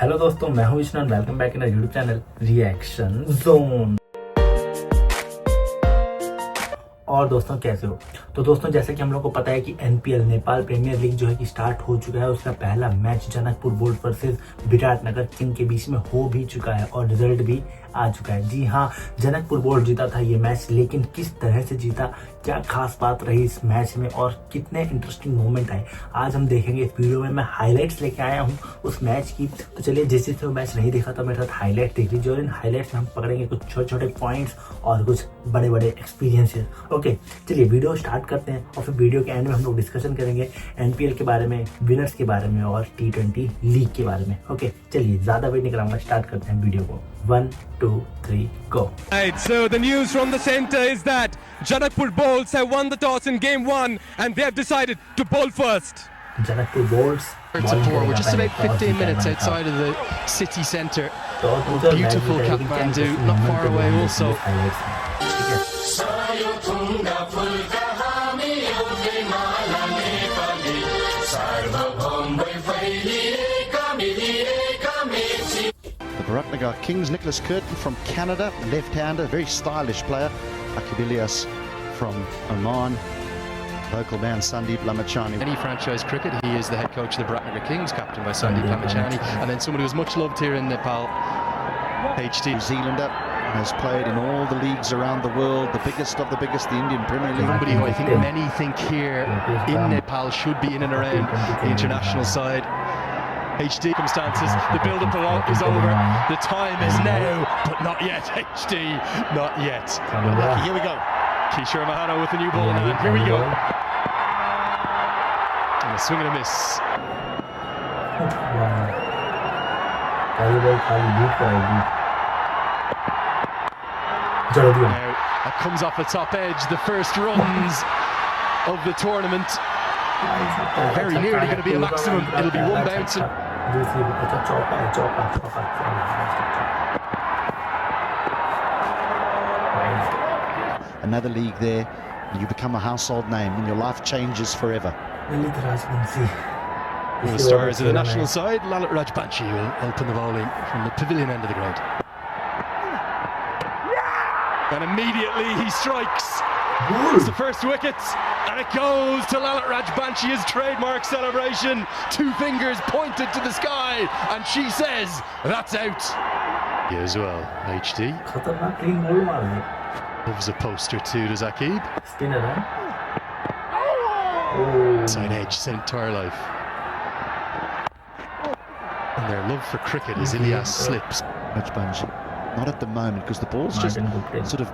Hello दोस्तों, मैं हूं Vishnu. Welcome back in our YouTube channel reaction zone. और दोस्तों कैसे हो? तो दोस्तों जैसे कि हम लोग को पता है कि एनपीएल नेपाल प्रीमियर लीग जो है कि स्टार्ट हो चुका है। उसका पहला match Janakpur bolt versus Viratnagar king के बीच में हो भी चुका है और रिजल्ट भी आ चुका है। जी हाँ, जनकपुर बोल्ट जीता था ये मैच, लेकिन किस तरह से जीता, क्या खास बात रही इस मैच में और कितने इंटरेस्टिंग मोमेंट आए, आज हम देखेंगे इस वीडियो में। मैं हाईलाइट्स लेके आया हूँ उस मैच की। तो चलिए, जिस जिसने वो मैच नहीं देखा तो मेरे साथ हाईलाइट देख लीजिए और इन हाईलाइट्स में हम पकड़ेंगे कुछ छोटे छोटे पॉइंट्स और कुछ बड़े बड़े एक्सपीरियंसेस। ओके, चलिए वीडियो स्टार्ट करते हैं और फिर वीडियो के एंड में हम लोग डिस्कशन करेंगे एनपीएल के बारे में, विनर्स के बारे में और T20 लीग के बारे में। ओके, चलिए ज्यादा वेट नहीं कराऊंगा, स्टार्ट करते हैं वीडियो को। 1, 2, 3, go. Right, so the news from the centre is that Janakpur Bolts have won the toss in game 1 and they have decided to bowl first. Janakpur Bolts. We're just about 15 minutes outside of the city centre. Beautiful Kathmandu, not far away also. Biratnagar Kings, Nicholas Curtin from Canada, left-hander, very stylish player. Akib Ilyas from Oman, local man Sandeep Lamachani. Any franchise cricket, he is the head coach of the Biratnagar Kings, captained by Sandeep Lamachani, and then somebody who's much loved here in Nepal, HT. New Zealander, has played in all the leagues around the world, the biggest of the biggest, the Indian Premier League. Somebody who I think many think here in Nepal should be in and around the international side. HD circumstances, the build-up is over, the time is now, but not yet, HD, not yet. Here we go. Kishore Mahano with the new ball in hand, here we go. And a swing and a miss. Now, that comes off the top edge, the first runs of the tournament. Very nearly going to be a maximum, it'll be one bounce. Another league there, and you become a household name and your life changes forever. Lalit Rajbanshi. The stars of the national side, Lalit Rajbanshi will open the bowling from the pavilion end of the ground. And immediately he strikes. It's the first wicket, and it goes to Lalit Rajbanshi, his trademark celebration. 2 fingers pointed to the sky, and she says, that's out. Here as well, HD. खतरनाक clean ball मार दी। Loves a poster too, does Akib? Spinner है। Side edge his entire life. And their love for cricket as Ilyas slips. Rajbanshi, not at the moment, because the ball's just sort of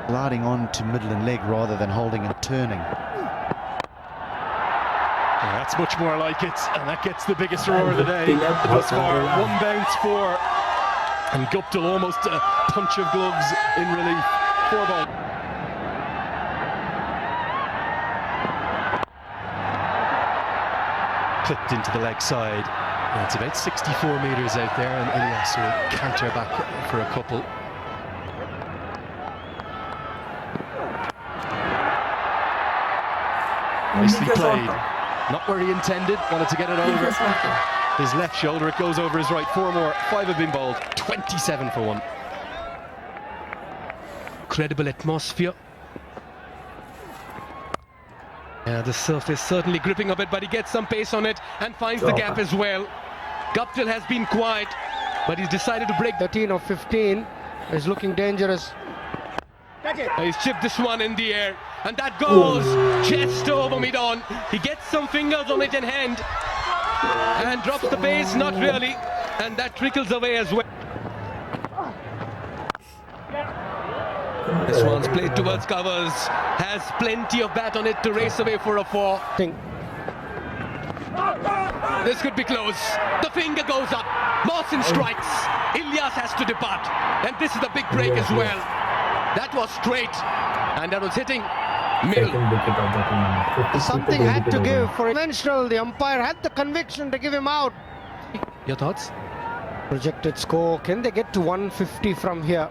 gliding on to middle and leg rather than holding and turning. Yeah, that's much more like it, and that gets the biggest roar of the day. Thus far, 1 bounce for, and Guptill almost a punch of gloves in relief. 4 ball. Clipped into the leg side. Yeah, it's about 64 metres out there, and Ilyas will counter back for a couple. Nicely played. Not where he intended, wanted to get it over his left shoulder. It goes over his right. 4 more. 5 have been bowled. 27 for 1. Incredible atmosphere. Yeah, the surf is certainly gripping a bit, but he gets some pace on it and finds the gap as well. Guptill has been quiet, but he's decided to break. 13 or 15 is looking dangerous. He's chipped this one in the air, and that goes just over mid-on. He gets some fingers on it in hand and drops the pace, not really, and that trickles away as well. This one's played towards covers, has plenty of bat on it to race away for a 4. This could be close. The finger goes up. Mawson strikes. Ilyas has to depart, and this is the big break as well. That was straight, and that was hitting middle. Something had to give for conventional. The umpire had the conviction to give him out. Your thoughts? Projected score. Can they get to 150 from here?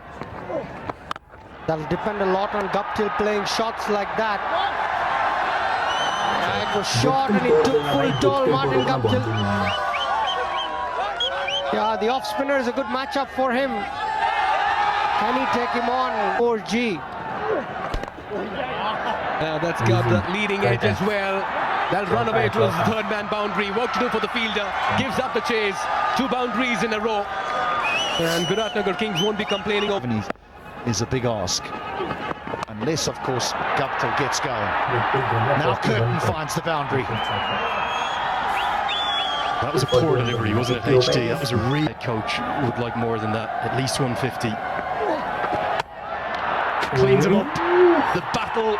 That'll depend a lot on Guptill playing shots like that. It was short and he took full toll, Martin Guptill. Yeah, the off spinner is a good matchup for him. Can he take him on? 4G. That's got the leading edge as well. They'll run away towards the third man boundary. Work to do for the fielder. Gives up the chase. 2 boundaries in a row. And Biratnagar Kings won't be complaining of. Is a big ask. Unless, of course, Guptill gets going. Now Curtin finds the boundary. That was a poor delivery, wasn't it, HT? That was a real coach would like more than that. At least 150. Cleans him up. The battle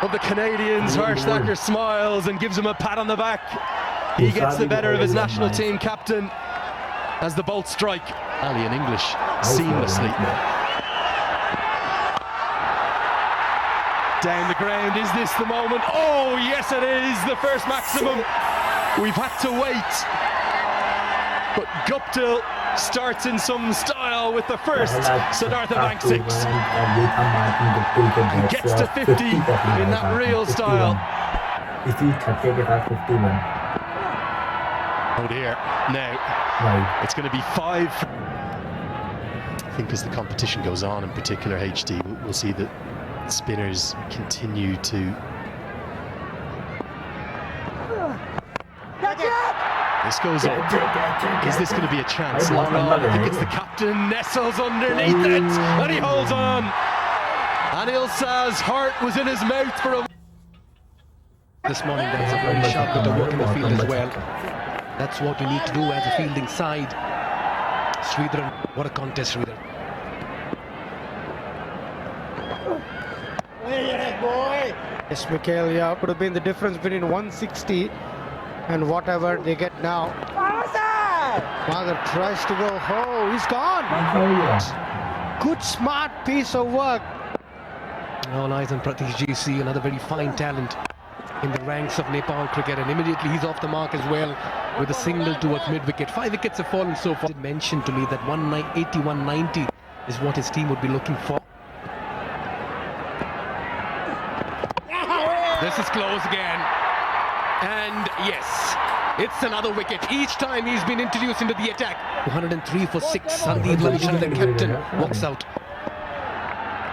of the Canadians. Harshlacker smiles and gives him a pat on the back. He gets the better of his national team captain as the Bolts strike. Ali in English seamlessly. Down the ground, is this the moment? Oh yes it is, the first maximum. We've had to wait. But Guptill starts in some style with the first Siddhartha Bank 6. And gets to 50 in that real style. Oh dear, now it's going to be 5. I think as the competition goes on, in particular HT, we'll see that spinners continue to... This goes up. Is this going to be a chance? Long on. I think it's the captain. Nestles underneath it, and he holds on. And Ilsa's heart was in his mouth for a... This morning there was a very sharp bit of work in the field as well. That's what we need to do as a fielding side. Sridhar, what a contest, Sridhar. Yes, Mikhail, yeah, could have been the difference between 160 and whatever they get now. Magar tries to go. Oh, he's gone. Good, smart piece of work. All eyes on Pratish GC, another very fine talent in the ranks of Nepal cricket, and immediately he's off the mark as well with a single towards mid-wicket. 5 wickets have fallen so far. He mentioned to me that 180-190 is what his team would be looking for. This is close again. And yes, it's another wicket. Each time he's been introduced into the attack. 203 for 6. Sandeep Lalit, the captain, walks out.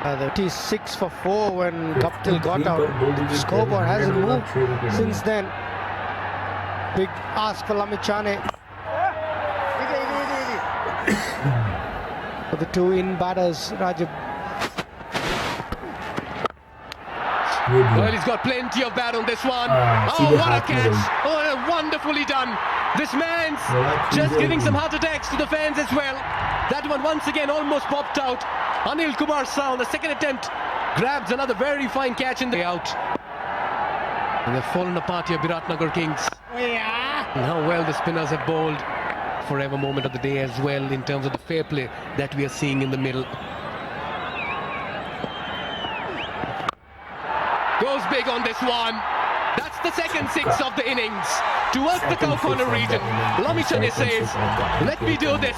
That is 6 for 4 when Guptill got out. The scoreboard hasn't moved since then. Big ask for Lamichane. For the 2 in batters, Rajab. Well, he's got plenty of bat on this one. Oh, what a catch. Oh, wonderfully done. This man's just giving some heart attacks to the fans as well. That one once again almost popped out. Anil Kumar Sal, the second attempt, grabs another very fine catch in the out. And they've fallen apart here, Biratnagar Kings. And how well the spinners have bowled. Forever moment of the day as well in terms of the fair play that we are seeing in the middle. Goes big on this one. That's the second 6 of the innings. Towards the cow corner region. Lamichane says, let me do this.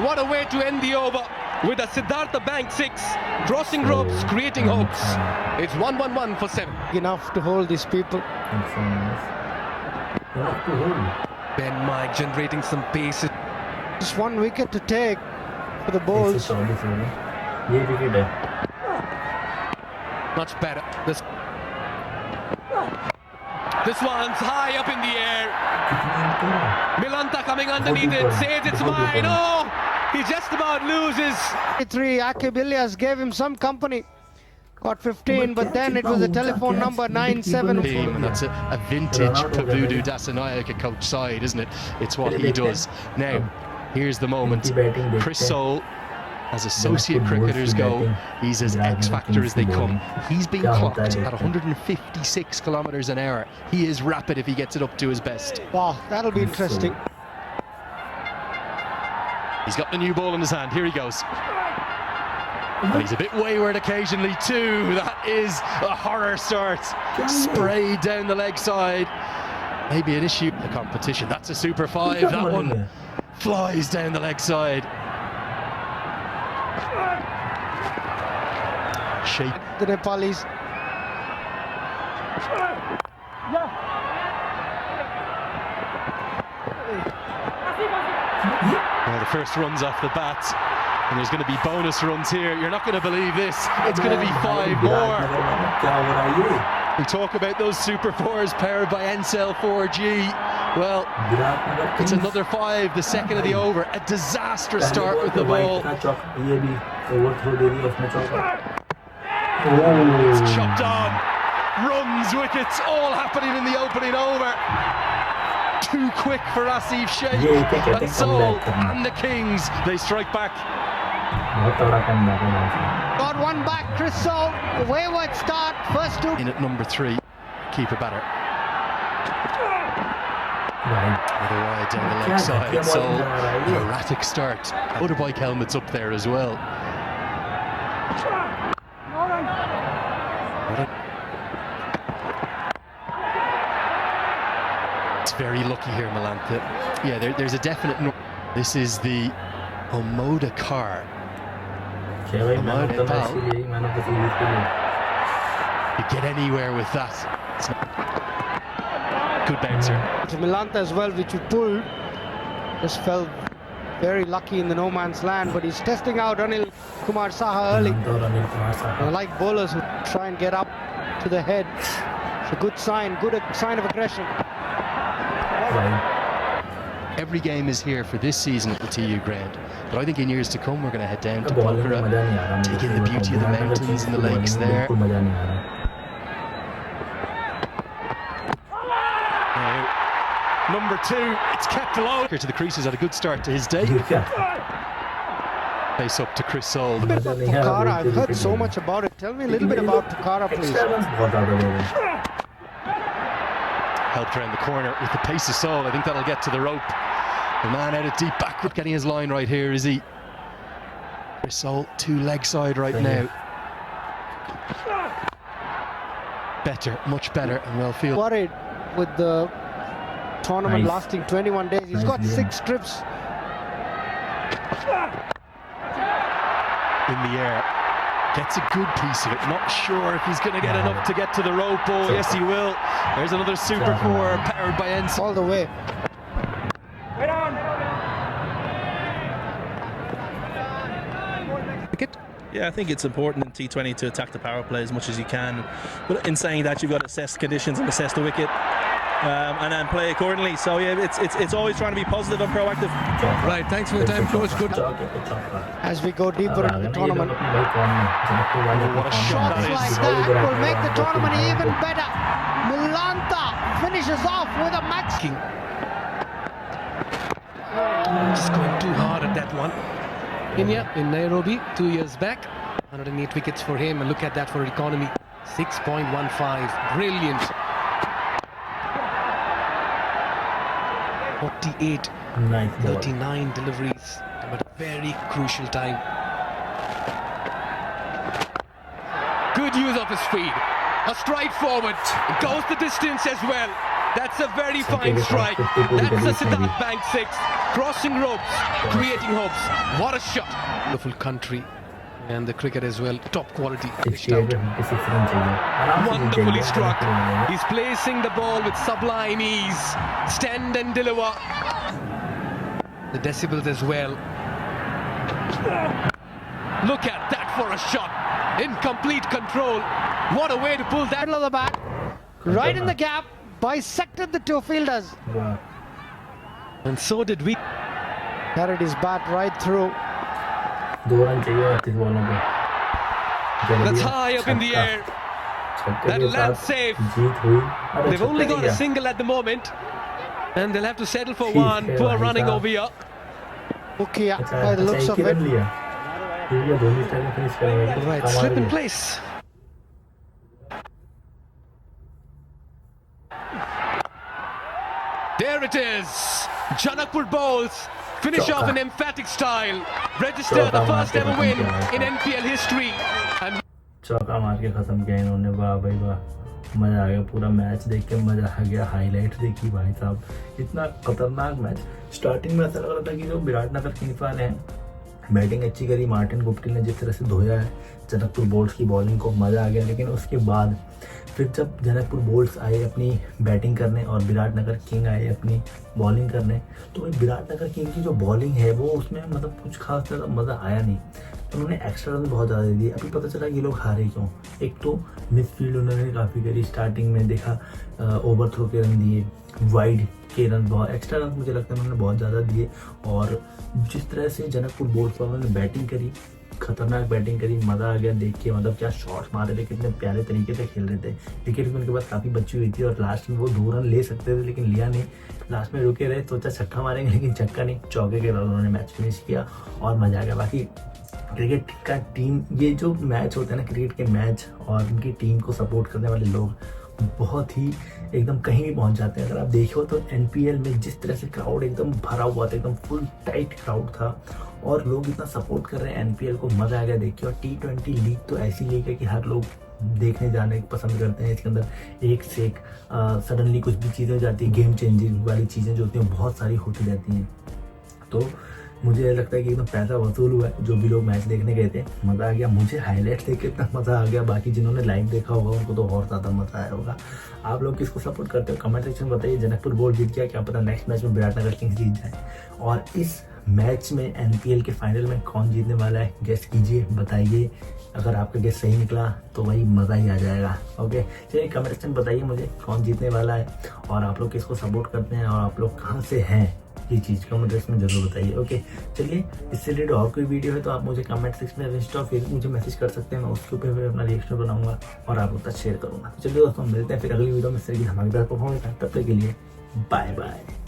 What a way to end the over with a Siddhartha Bank 6. Crossing ropes, creating hopes. It's 1-1-1 for 7. Enough to hold these people. Ben Mike generating some pace. Just 1 wicket to take for the Bolts. Much better. This one's high up in the air. Milanta coming underneath it, says it's mine. Oh, he just about loses. 3 Akib Ilyas gave him some company. Got 15, but then it was a telephone number 97. And that's a vintage Pavudu Dasanayaka coach side, isn't it? It's what he does. Now, here's the moment. Chris Soule, as associate cricketers go, he's as X-factor as they come. He's been clocked at 156 kilometers an hour. He is rapid if he gets it up to his best. Wow, that'll be interesting. He's got the new ball in his hand. Here he goes. And he's a bit wayward occasionally too. That is a horror start. Sprayed down the leg side. Maybe an issue in the competition. That's a super 5. That one flies down the leg side. Shape. The Nepalis. Well, the first runs off the bat, and there's going to be bonus runs here. You're not going to believe this. It's going to be 5 more. We talk about those Super 4s powered by NCL 4G. Well, it's another 5, the second of the over. A disastrous start with the ball. It's chopped on. Runs, wickets, all happening in the opening over. Too quick for Asif Sheikh. And Seoul and the Kings, they strike back. Got one back, Chris Seoul. Wayward start, first 2. In at number 3, keeper batter. With a wide down the leg side, Seoul. Erratic start. Motorbike helmets up there as well. It's very lucky here, Malantha. Yeah, there's a definite. This is the Omoda car. Omoda pal. You get anywhere with that. Good bouncer. To Milanta as well, which we pulled. Just felt very lucky in the no man's land, but he's testing out Anil Kumar Saha early. I like bowlers who try and get up to the head. It's a good sign of aggression. Every game is here for this season at the TU ground, but I think in years to come we're going to head down to Pokhara, take in the beauty of the mountains and the lakes there. Number 2, it's kept low. To the creases, had a good start to his day. Face up to Chris Seoul. Pokhara, I've heard so much about it. Tell me a little bit about Pokhara, please. Helped around the corner with the pace of Seoul. I think that'll get to the rope. The man out of deep backward, getting his line right here, is he? Chris Seoul, 2 leg side right now. Better, much better, and well fielded. Worried with the tournament lasting 21 days. He's got 6 trips. In the air. Gets a good piece of it. Not sure if he's going to get enough to get to the rope. Oh, yes, he will. There's another Super 4 powered by NC. All the way. Yeah, I think it's important in T20 to attack the power play as much as you can. But in saying that, you've got to assess conditions and assess the wicket. And then play accordingly. So yeah, it's always trying to be positive and proactive. Right, thanks for the time, coach. Good. As we go deeper into the tournament, What a shot shots that like is. that will make the tournament even better. Milanta finishes off with a max. Just going too hard at that one. India in Nairobi 2 years back, 108 wickets for him, and look at that for economy, 6.15. Brilliant. 48, 39 deliveries, but a very crucial time. Good use of his speed. A stride forward. It goes the distance as well. That's a very fine strike. That's a Siddharth Bank 6. Crossing ropes, creating hopes. What a shot. Wonderful country. And the cricket as well, top quality. Wonderfully struck. He's placing the ball with sublime ease. Stand and deliver. The decibels as well. Look at that for a shot. In complete control. What a way to pull that. Middle of the bat, right in the gap, bisected the 2 fielders. And so did we. Carried his bat right through. That's high up in the air. That lands safe. They've only got a single at the moment, and they'll have to settle for one. Poor running over here. Okay, by the looks of it. Right, slip in place. There it is. Janakpur Bolts finish off in emphatic style. Register the first ever win in NPL history. And चौका मार के खत्म किया इन्होंने, वाह भाई वाह, मजा आ गया। पूरा मैच देख के मजा आ गया। हाईलाइट देखी भाई साहब, इतना खतरनाक मैच। स्टार्टिंग में ऐसा लग रहा था कि जो विराटनगर किंग्स वाले हैं बैटिंग अच्छी करी, मार्टिन गुप्टिल ने जिस तरह से धोया है जनकपुर बोल्ट्स की बॉलिंग को, मज़ा आ गया। लेकिन उसके बाद फिर जब जनकपुर बोल्ट्स आए अपनी बैटिंग करने और विराटनगर किंग आए अपनी बॉलिंग करने, तो भाई विराटनगर किंग की जो बॉलिंग है वो उसमें मतलब कुछ खास ज़्यादा मज़ा आया नहीं। उन्होंने एक्स्ट्रा रन बहुत ज़्यादा दे दिए। अभी पता चला ये लोग हारे क्यों। एक तो मिसफील्ड उन्होंने काफ़ी करी, स्टार्टिंग में देखा ओवर थ्रो के रन दिए, वाइड के रन, बहुत एक्स्ट्रा रन मुझे लगता है उन्होंने बहुत ज़्यादा दिए। और जिस तरह से जनकपुर बोल्ट्स वालों ने बैटिंग करी, खतरनाक बैटिंग करी, मज़ा आ गया देख के। मतलब क्या शॉट्स मारे थे, कितने प्यारे तरीके से खेल रहे थे। विकेट भी उनके पास काफ़ी बची हुई थी और लास्ट में वो 2 रन ले सकते थे लेकिन लिया नहीं, लास्ट में रुके रहे। सोचा छक्का मारेंगे लेकिन छक्का नहीं, चौके के रन उन्होंने मैच फिनिश किया और मज़ा आ गया। बाकी क्रिकेट का टीम, ये जो मैच होते हैं ना क्रिकेट के मैच, और उनकी टीम को सपोर्ट करने वाले लोग बहुत ही एकदम कहीं भी पहुंच जाते हैं। अगर आप देखो तो एनपीएल में जिस तरह से क्राउड एकदम भरा हुआ था, एकदम फुल टाइट क्राउड था और लोग इतना सपोर्ट कर रहे हैं एनपीएल को, मज़ा आ गया देख के। और T20 लीग तो ऐसी लीग है कि हर लोग देखने जाने पसंद करते हैं। इसके अंदर एक से एक सडनली कुछ भी चीज़ें हो जाती है, गेम चेंजिंग वाली चीज़ें जो होती हैं बहुत सारी होती रहती हैं। तो मुझे लगता है कि एकदम पैसा वसूल हुआ है। जो भी लोग मैच देखने गए थे, मज़ा आ गया। मुझे हाईलाइट्स देख के इतना मज़ा आ गया, बाकी जिन्होंने लाइव देखा होगा उनको तो और ज़्यादा मज़ा आया होगा। आप लोग किसको सपोर्ट करते हो कमेंट सेक्शन में बताइए। जनकपुर बोल्ट जीत गया, क्या पता नेक्स्ट मैच में विराटनगर किंग्स जीत जाए। और इस मैच में एनपीएल के फाइनल में कौन जीतने वाला है गेस कीजिए, बताइए। अगर आपका गेस सही निकला तो वही मज़ा ही आ जाएगा। ओके, चलिए कमेंट सेक्शन बताइए मुझे कौन जीतने वाला है और आप लोग किसको सपोर्ट करते हैं और आप लोग कहाँ से हैं, ये चीज़ कमेंट सेक्शन में जरूर बताइए। ओके, चलिए इससे रिलेटेड और कोई वीडियो है तो आप मुझे कमेंट सेक्शन में इंस्टा फेसबुक मुझे मैसेज कर सकते हैं, मैं उसके ऊपर फिर अपना रिएक्शन बनाऊंगा और आप लोग तक शेयर करूंगा। चलिए दोस्तों, मिलते हैं फिर अगली वीडियो में। इस तरह की धमाकेदार परफॉर्मेंस है, तब तक के लिए बाय बाय।